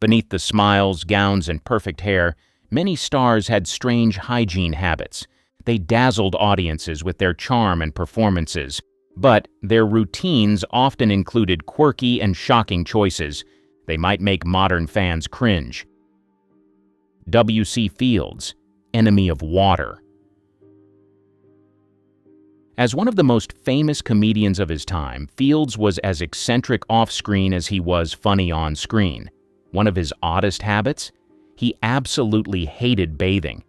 Beneath the smiles, gowns, and perfect hair, many stars had strange hygiene habits. They dazzled audiences with their charm and performances, but their routines often included quirky and shocking choices. They might make modern fans cringe. W.C. Fields, enemy of water. As one of the most famous comedians of his time, Fields was as eccentric off-screen as he was funny on-screen. One of his oddest habits? He absolutely hated bathing.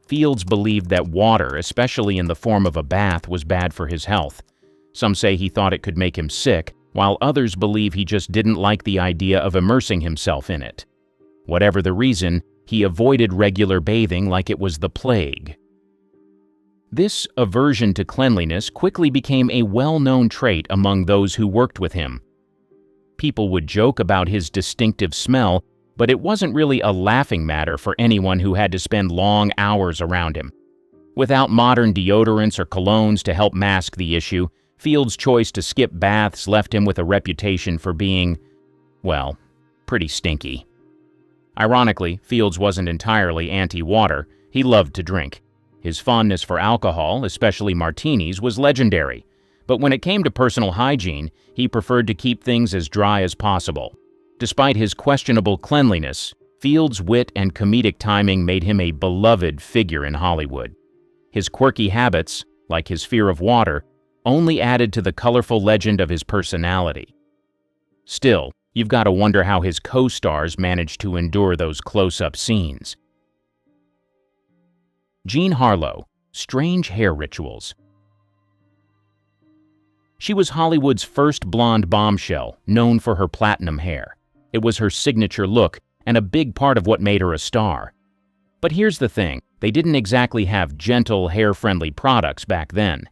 Fields believed that water, especially in the form of a bath, was bad for his health. Some say he thought it could make him sick, while others believe he just didn't like the idea of immersing himself in it. Whatever the reason, he avoided regular bathing like it was the plague. This aversion to cleanliness quickly became a well-known trait among those who worked with him. People would joke about his distinctive smell, but it wasn't really a laughing matter for anyone who had to spend long hours around him. Without modern deodorants or colognes to help mask the issue, Fields' choice to skip baths left him with a reputation for being, well, pretty stinky. Ironically, Fields wasn't entirely anti-water. He loved to drink. His fondness for alcohol, especially martinis, was legendary. But when it came to personal hygiene, he preferred to keep things as dry as possible. Despite his questionable cleanliness, Fields' wit and comedic timing made him a beloved figure in Hollywood. His quirky habits, like his fear of water, only added to the colorful legend of his personality. Still, you've got to wonder how his co-stars managed to endure those close-up scenes. Jean Harlow, strange hair rituals. She was Hollywood's first blonde bombshell, known for her platinum hair. It was her signature look and a big part of what made her a star. But here's the thing, they didn't exactly have gentle, hair-friendly products back then.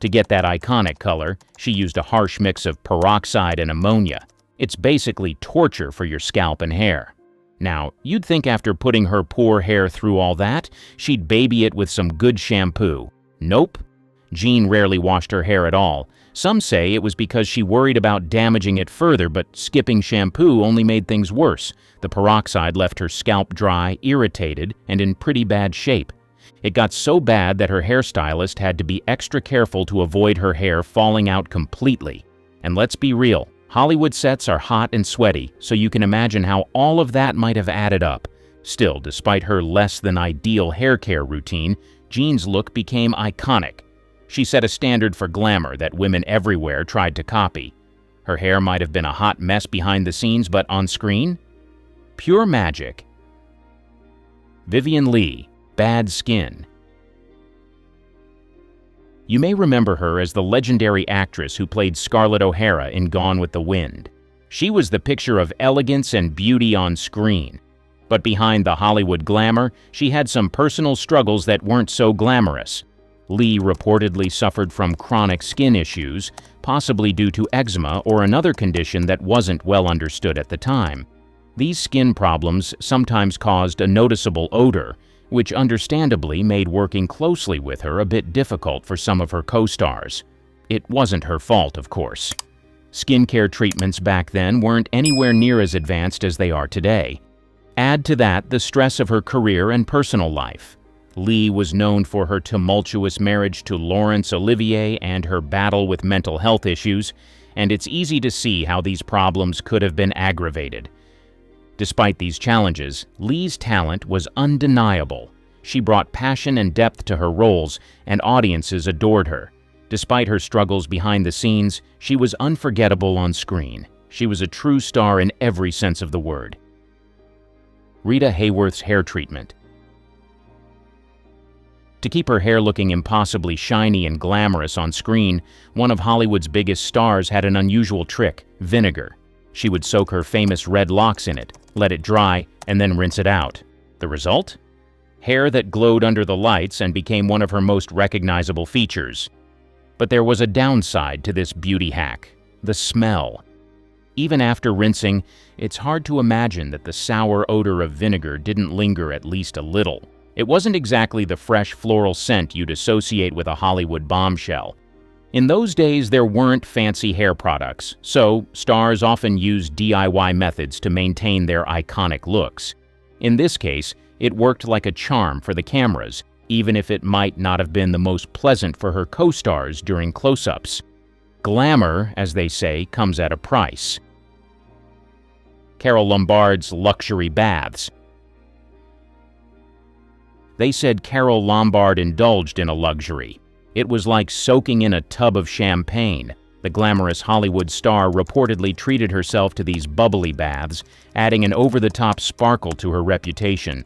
To get that iconic color, she used a harsh mix of peroxide and ammonia. It's basically torture for your scalp and hair. Now, you'd think after putting her poor hair through all that, she'd baby it with some good shampoo. Nope. Jean rarely washed her hair at all. Some say it was because she worried about damaging it further, but skipping shampoo only made things worse. The peroxide left her scalp dry, irritated, and in pretty bad shape. It got so bad that her hairstylist had to be extra careful to avoid her hair falling out completely. And let's be real, Hollywood sets are hot and sweaty, so you can imagine how all of that might have added up. Still, despite her less-than-ideal hair care routine, Jean's look became iconic. She set a standard for glamour that women everywhere tried to copy. Her hair might have been a hot mess behind the scenes, but on screen? Pure magic. Vivien Lee, Bad Skin. You may remember her as the legendary actress who played Scarlett O'Hara in Gone with the Wind. She was the picture of elegance and beauty on screen. But behind the Hollywood glamour, she had some personal struggles that weren't so glamorous. Lee reportedly suffered from chronic skin issues, possibly due to eczema or another condition that wasn't well understood at the time. These skin problems sometimes caused a noticeable odor, which understandably made working closely with her a bit difficult for some of her co-stars. It wasn't her fault, of course. Skincare treatments back then weren't anywhere near as advanced as they are today. Add to that the stress of her career and personal life. Lee was known for her tumultuous marriage to Laurence Olivier and her battle with mental health issues, and it's easy to see how these problems could have been aggravated. Despite these challenges, Lee's talent was undeniable. She brought passion and depth to her roles, and audiences adored her. Despite her struggles behind the scenes, she was unforgettable on screen. She was a true star in every sense of the word. Rita Hayworth's hair treatment. To keep her hair looking impossibly shiny and glamorous on screen, one of Hollywood's biggest stars had an unusual trick: vinegar. She would soak her famous red locks in it, let it dry, and then rinse it out. The result? Hair that glowed under the lights and became one of her most recognizable features. But there was a downside to this beauty hack: the smell. Even after rinsing, it's hard to imagine that the sour odor of vinegar didn't linger at least a little. It wasn't exactly the fresh floral scent you'd associate with a Hollywood bombshell. In those days, there weren't fancy hair products, so stars often used DIY methods to maintain their iconic looks. In this case, it worked like a charm for the cameras, even if it might not have been the most pleasant for her co-stars during close-ups. Glamour, as they say, comes at a price. Carole Lombard's luxury baths. They said Carole Lombard indulged in a luxury. It was like soaking in a tub of champagne. The glamorous Hollywood star reportedly treated herself to these bubbly baths, adding an over-the-top sparkle to her reputation.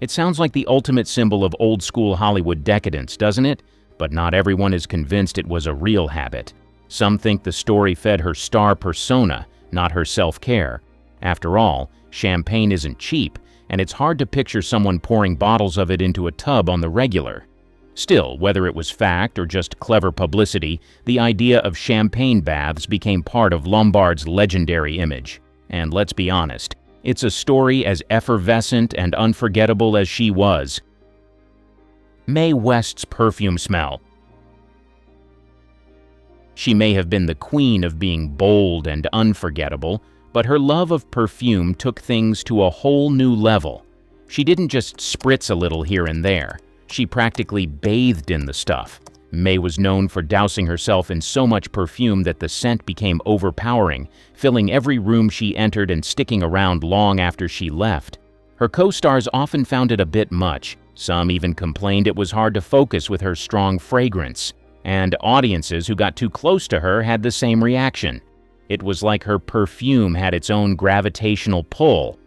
It sounds like the ultimate symbol of old-school Hollywood decadence, doesn't it? But not everyone is convinced it was a real habit. Some think the story fed her star persona, not her self-care. After all, champagne isn't cheap, and it's hard to picture someone pouring bottles of it into a tub on the regular. Still, whether it was fact or just clever publicity, the idea of champagne baths became part of Lombard's legendary image. And let's be honest, it's a story as effervescent and unforgettable as she was. Mae West's perfume smell. She may have been the queen of being bold and unforgettable, but her love of perfume took things to a whole new level. She didn't just spritz a little here and there. She practically bathed in the stuff. Mae was known for dousing herself in so much perfume that the scent became overpowering, filling every room she entered and sticking around long after she left. Her co-stars often found it a bit much. Some even complained it was hard to focus with her strong fragrance. And audiences who got too close to her had the same reaction. It was like her perfume had its own gravitational pull.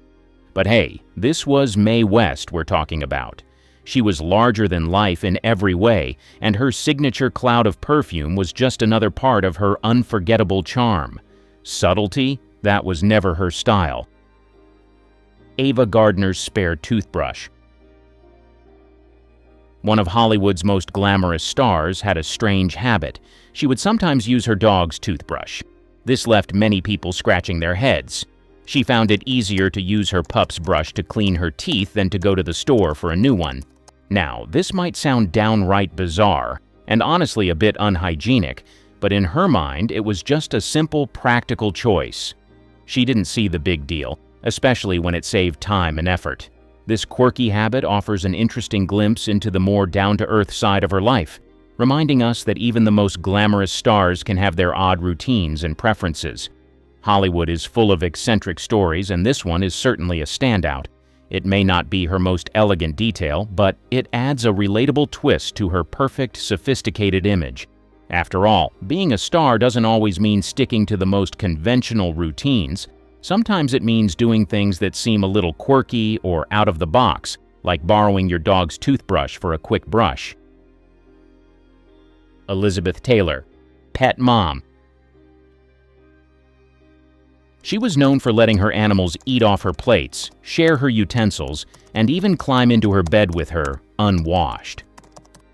But hey, this was Mae West we're talking about. She was larger than life in every way, and her signature cloud of perfume was just another part of her unforgettable charm. Subtlety? That was never her style. Ava Gardner's spare toothbrush. One of Hollywood's most glamorous stars had a strange habit. She would sometimes use her dog's toothbrush. This left many people scratching their heads. She found it easier to use her pup's brush to clean her teeth than to go to the store for a new one. Now, this might sound downright bizarre, and honestly a bit unhygienic, but in her mind, it was just a simple, practical choice. She didn't see the big deal, especially when it saved time and effort. This quirky habit offers an interesting glimpse into the more down-to-earth side of her life, reminding us that even the most glamorous stars can have their odd routines and preferences. Hollywood is full of eccentric stories, and this one is certainly a standout. It may not be her most elegant detail, but it adds a relatable twist to her perfect, sophisticated image. After all, being a star doesn't always mean sticking to the most conventional routines. Sometimes it means doing things that seem a little quirky or out of the box, like borrowing your dog's toothbrush for a quick brush. Elizabeth Taylor, pet mom. She was known for letting her animals eat off her plates, share her utensils, and even climb into her bed with her, unwashed.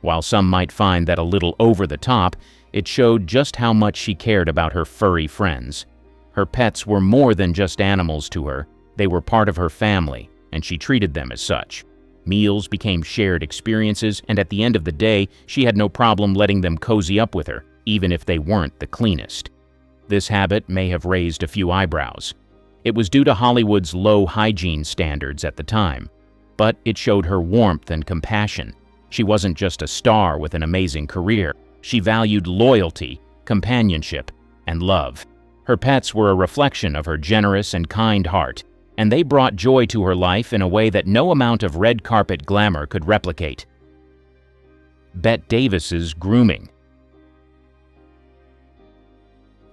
While some might find that a little over the top, it showed just how much she cared about her furry friends. Her pets were more than just animals to her. They were part of her family, and she treated them as such. Meals became shared experiences, and at the end of the day, she had no problem letting them cozy up with her, even if they weren't the cleanest. This habit may have raised a few eyebrows. It was due to Hollywood's low hygiene standards at the time, but it showed her warmth and compassion. She wasn't just a star with an amazing career. She valued loyalty, companionship, and love. Her pets were a reflection of her generous and kind heart, and they brought joy to her life in a way that no amount of red carpet glamour could replicate. Bette Davis's grooming.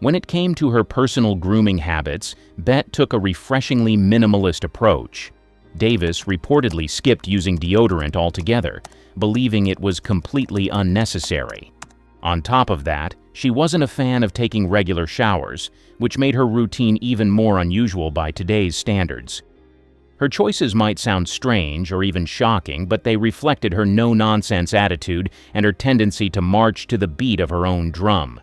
When it came to her personal grooming habits, Bette took a refreshingly minimalist approach. Davis reportedly skipped using deodorant altogether, believing it was completely unnecessary. On top of that, she wasn't a fan of taking regular showers, which made her routine even more unusual by today's standards. Her choices might sound strange or even shocking, but they reflected her no-nonsense attitude and her tendency to march to the beat of her own drum.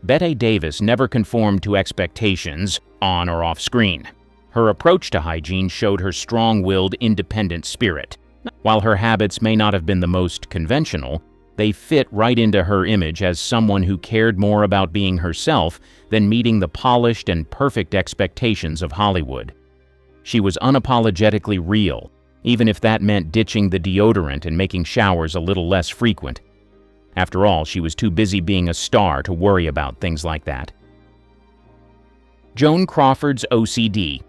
Bette Davis never conformed to expectations, on or off screen. Her approach to hygiene showed her strong-willed, independent spirit. While her habits may not have been the most conventional, They fit right into her image as someone who cared more about being herself than meeting the polished and perfect expectations of Hollywood. She was unapologetically real, even if that meant ditching the deodorant and making showers a little less frequent. After all, she was too busy being a star to worry about things like that. Joan Crawford's OCD.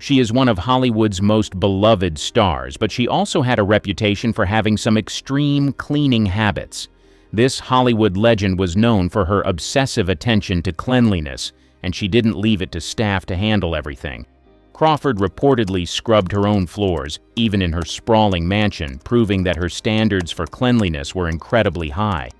She is one of Hollywood's most beloved stars, but she also had a reputation for having some extreme cleaning habits. This Hollywood legend was known for her obsessive attention to cleanliness, and she didn't leave it to staff to handle everything. Crawford reportedly scrubbed her own floors, even in her sprawling mansion, proving that her standards for cleanliness were incredibly high.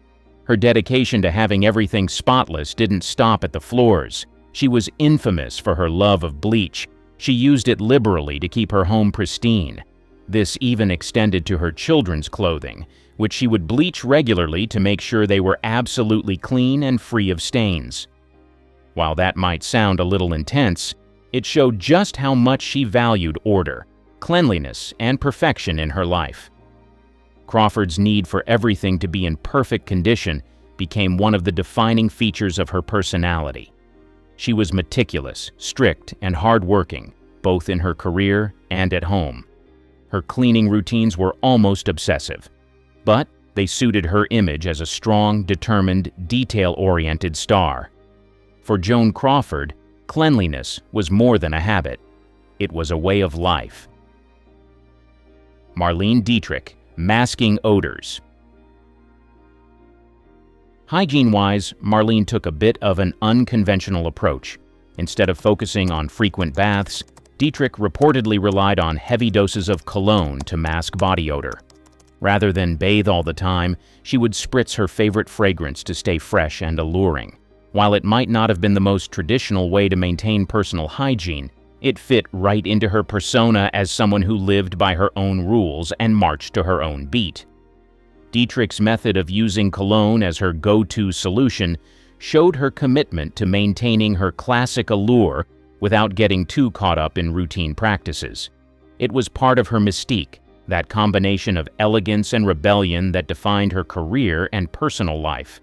Her dedication to having everything spotless didn't stop at the floors. She was infamous for her love of bleach. She used it liberally to keep her home pristine. This even extended to her children's clothing, which she would bleach regularly to make sure they were absolutely clean and free of stains. While that might sound a little intense, it showed just how much she valued order, cleanliness, and perfection in her life. Crawford's need for everything to be in perfect condition became one of the defining features of her personality. She was meticulous, strict, and hardworking, both in her career and at home. Her cleaning routines were almost obsessive, but they suited her image as a strong, determined, detail-oriented star. For Joan Crawford, cleanliness was more than a habit. It was a way of life. Marlene Dietrich, masking odors. Hygiene-wise, Marlene took a bit of an unconventional approach. Instead of focusing on frequent baths, Dietrich reportedly relied on heavy doses of cologne to mask body odor. Rather than bathe all the time, she would spritz her favorite fragrance to stay fresh and alluring. While it might not have been the most traditional way to maintain personal hygiene, it fit right into her persona as someone who lived by her own rules and marched to her own beat. Dietrich's method of using cologne as her go-to solution showed her commitment to maintaining her classic allure without getting too caught up in routine practices. It was part of her mystique, that combination of elegance and rebellion that defined her career and personal life.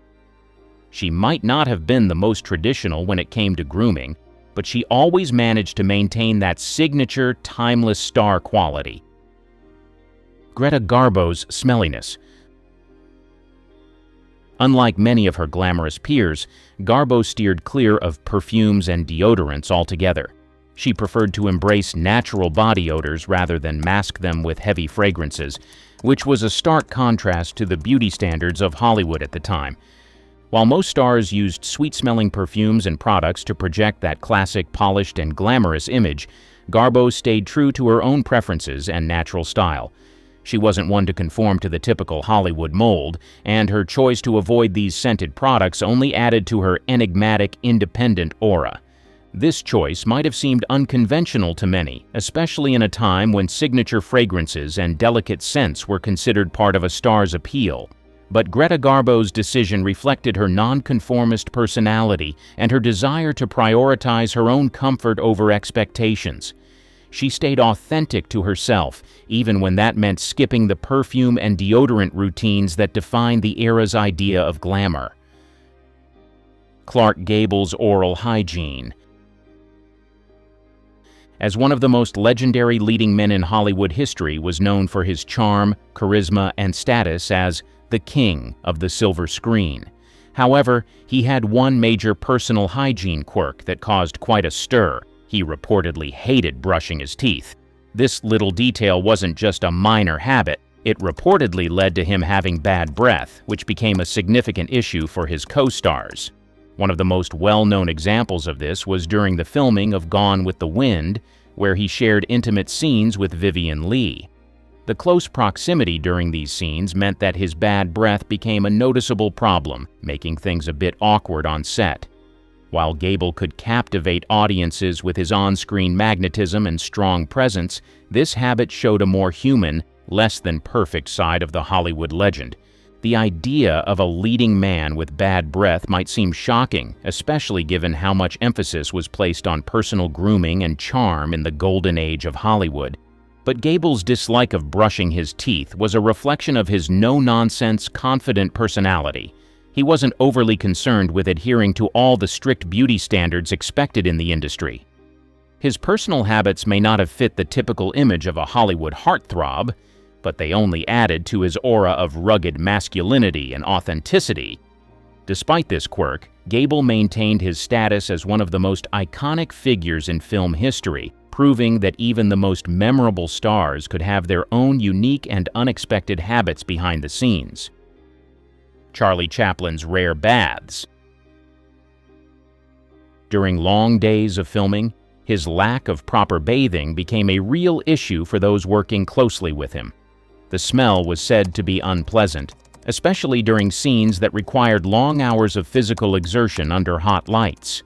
She might not have been the most traditional when it came to grooming, but she always managed to maintain that signature, timeless star quality. Greta Garbo's smelliness. Unlike many of her glamorous peers, Garbo steered clear of perfumes and deodorants altogether. She preferred to embrace natural body odors rather than mask them with heavy fragrances, which was a stark contrast to the beauty standards of Hollywood at the time. While most stars used sweet-smelling perfumes and products to project that classic, polished, and glamorous image, Garbo stayed true to her own preferences and natural style. She wasn't one to conform to the typical Hollywood mold, and her choice to avoid these scented products only added to her enigmatic, independent aura. This choice might have seemed unconventional to many, especially in a time when signature fragrances and delicate scents were considered part of a star's appeal. But Greta Garbo's decision reflected her nonconformist personality and her desire to prioritize her own comfort over expectations. She stayed authentic to herself, even when that meant skipping the perfume and deodorant routines that defined the era's idea of glamour. Clark Gable's oral hygiene. As one of the most legendary leading men in Hollywood history, was known for his charm, charisma, and status as the king of the silver screen. However, he had one major personal hygiene quirk that caused quite a stir. He reportedly hated brushing his teeth. This little detail wasn't just a minor habit. It reportedly led to him having bad breath, which became a significant issue for his co-stars. One of the most well-known examples of this was during the filming of Gone with the Wind, where he shared intimate scenes with Vivien Lee. The close proximity during these scenes meant that his bad breath became a noticeable problem, making things a bit awkward on set. While Gable could captivate audiences with his on-screen magnetism and strong presence, this habit showed a more human, less than perfect side of the Hollywood legend. The idea of a leading man with bad breath might seem shocking, especially given how much emphasis was placed on personal grooming and charm in the golden age of Hollywood. But Gable's dislike of brushing his teeth was a reflection of his no-nonsense, confident personality. He wasn't overly concerned with adhering to all the strict beauty standards expected in the industry. His personal habits may not have fit the typical image of a Hollywood heartthrob, but they only added to his aura of rugged masculinity and authenticity. Despite this quirk, Gable maintained his status as one of the most iconic figures in film history, proving that even the most memorable stars could have their own unique and unexpected habits behind the scenes. Charlie Chaplin's rare baths. During long days of filming, his lack of proper bathing became a real issue for those working closely with him. The smell was said to be unpleasant, especially during scenes that required long hours of physical exertion under hot lights.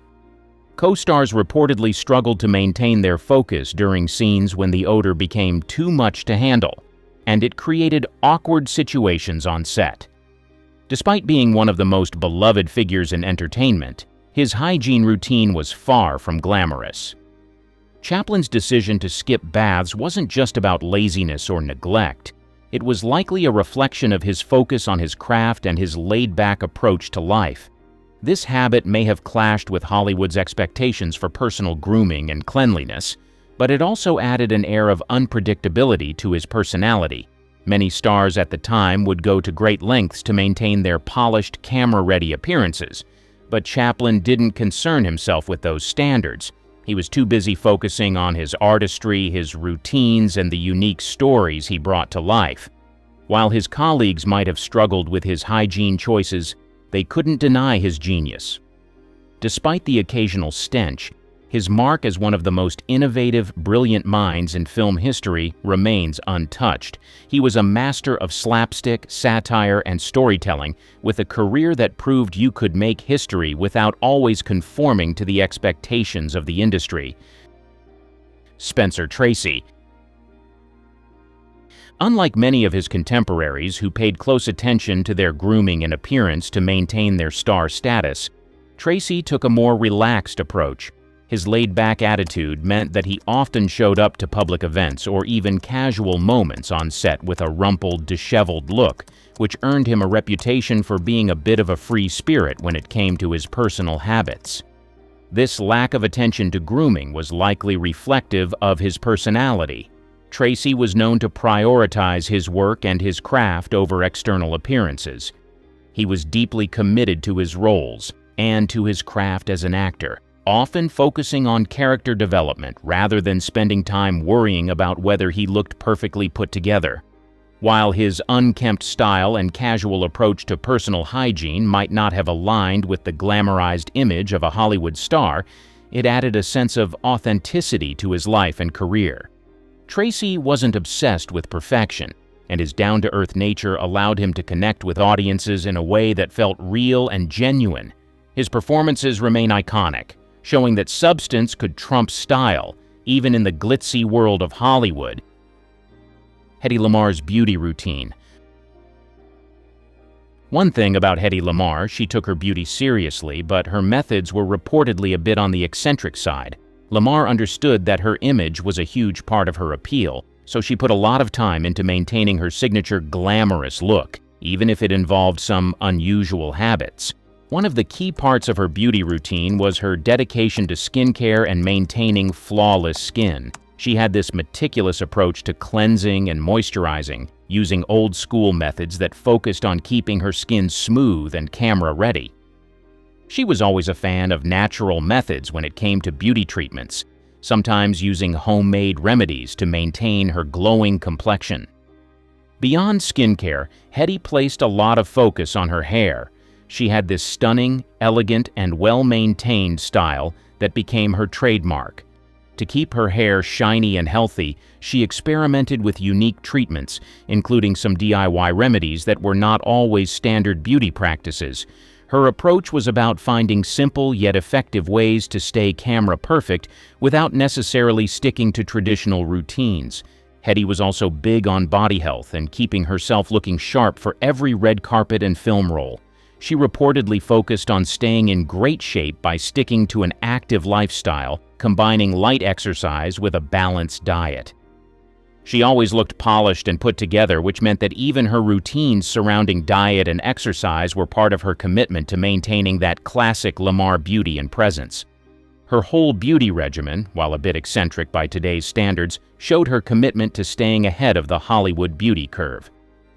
Co-stars reportedly struggled to maintain their focus during scenes when the odor became too much to handle, and it created awkward situations on set. Despite being one of the most beloved figures in entertainment, his hygiene routine was far from glamorous. Chaplin's decision to skip baths wasn't just about laziness or neglect. It was likely a reflection of his focus on his craft and his laid-back approach to life. This habit may have clashed with Hollywood's expectations for personal grooming and cleanliness, but it also added an air of unpredictability to his personality. Many stars at the time would go to great lengths to maintain their polished, camera-ready appearances, but Chaplin didn't concern himself with those standards. He was too busy focusing on his artistry, his routines, and the unique stories he brought to life. While his colleagues might have struggled with his hygiene choices, they couldn't deny his genius. Despite the occasional stench, his mark as one of the most innovative, brilliant minds in film history remains untouched. He was a master of slapstick, satire, and storytelling, with a career that proved you could make history without always conforming to the expectations of the industry. Spencer Tracy. Unlike many of his contemporaries who paid close attention to their grooming and appearance to maintain their star status, Tracy took a more relaxed approach. His laid-back attitude meant that he often showed up to public events or even casual moments on set with a rumpled, disheveled look, which earned him a reputation for being a bit of a free spirit when it came to his personal habits. This lack of attention to grooming was likely reflective of his personality. Tracy was known to prioritize his work and his craft over external appearances. He was deeply committed to his roles and to his craft as an actor, often focusing on character development rather than spending time worrying about whether he looked perfectly put together. While his unkempt style and casual approach to personal hygiene might not have aligned with the glamorized image of a Hollywood star, it added a sense of authenticity to his life and career. Tracy wasn't obsessed with perfection, and his down-to-earth nature allowed him to connect with audiences in a way that felt real and genuine. His performances remain iconic, showing that substance could trump style, even in the glitzy world of Hollywood. Hedy Lamar's beauty routine. One thing about Hedy Lamar, she took her beauty seriously, but her methods were reportedly a bit on the eccentric side. Lamar understood that her image was a huge part of her appeal, so she put a lot of time into maintaining her signature glamorous look, even if it involved some unusual habits. One of the key parts of her beauty routine was her dedication to skincare and maintaining flawless skin. She had this meticulous approach to cleansing and moisturizing, using old-school methods that focused on keeping her skin smooth and camera-ready. She was always a fan of natural methods when it came to beauty treatments, sometimes using homemade remedies to maintain her glowing complexion. Beyond skincare, Hedy placed a lot of focus on her hair. She had this stunning, elegant, and well-maintained style that became her trademark. To keep her hair shiny and healthy, she experimented with unique treatments, including some DIY remedies that were not always standard beauty practices. Her approach was about finding simple yet effective ways to stay camera perfect without necessarily sticking to traditional routines. Hedy was also big on body health and keeping herself looking sharp for every red carpet and film role. She reportedly focused on staying in great shape by sticking to an active lifestyle, combining light exercise with a balanced diet. She always looked polished and put together, which meant that even her routines surrounding diet and exercise were part of her commitment to maintaining that classic Lamar beauty and presence. Her whole beauty regimen, while a bit eccentric by today's standards, showed her commitment to staying ahead of the Hollywood beauty curve.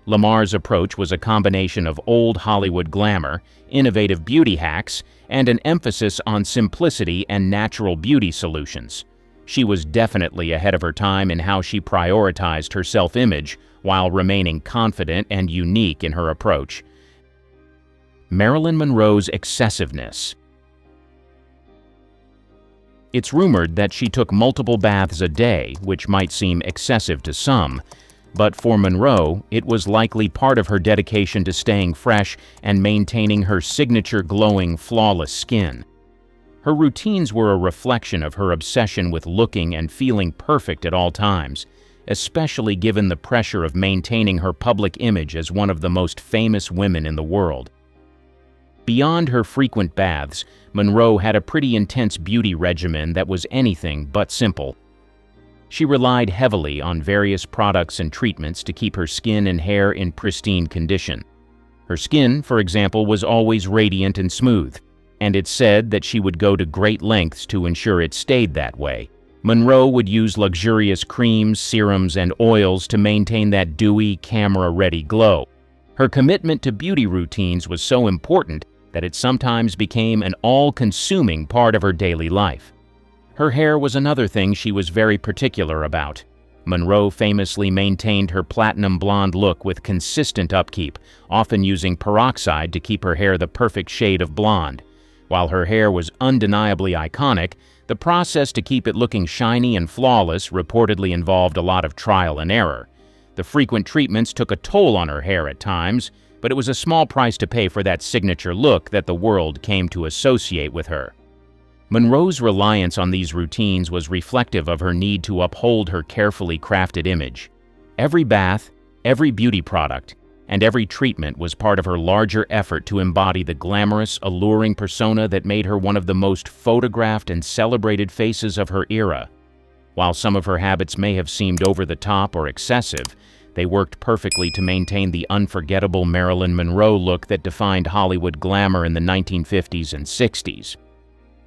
Lamar's approach was a combination of old Hollywood glamour, innovative beauty hacks, and an emphasis on simplicity and natural beauty solutions. She was definitely ahead of her time in how she prioritized her self-image while remaining confident and unique in her approach. Marilyn Monroe's excessiveness. It's rumored that she took multiple baths a day, which might seem excessive to some, but for Monroe, it was likely part of her dedication to staying fresh and maintaining her signature glowing, flawless skin. Her routines were a reflection of her obsession with looking and feeling perfect at all times, especially given the pressure of maintaining her public image as one of the most famous women in the world. Beyond her frequent baths, Monroe had a pretty intense beauty regimen that was anything but simple. She relied heavily on various products and treatments to keep her skin and hair in pristine condition. Her skin, for example, was always radiant and smooth, and it's said that she would go to great lengths to ensure it stayed that way. Monroe would use luxurious creams, serums, and oils to maintain that dewy, camera-ready glow. Her commitment to beauty routines was so important that it sometimes became an all-consuming part of her daily life. Her hair was another thing she was very particular about. Monroe famously maintained her platinum blonde look with consistent upkeep, often using peroxide to keep her hair the perfect shade of blonde. While her hair was undeniably iconic, the process to keep it looking shiny and flawless reportedly involved a lot of trial and error. The frequent treatments took a toll on her hair at times, but it was a small price to pay for that signature look that the world came to associate with her. Monroe's reliance on these routines was reflective of her need to uphold her carefully crafted image. Every bath, every beauty product, and every treatment was part of her larger effort to embody the glamorous, alluring persona that made her one of the most photographed and celebrated faces of her era. While some of her habits may have seemed over the top or excessive, they worked perfectly to maintain the unforgettable Marilyn Monroe look that defined Hollywood glamour in the 1950s and 60s.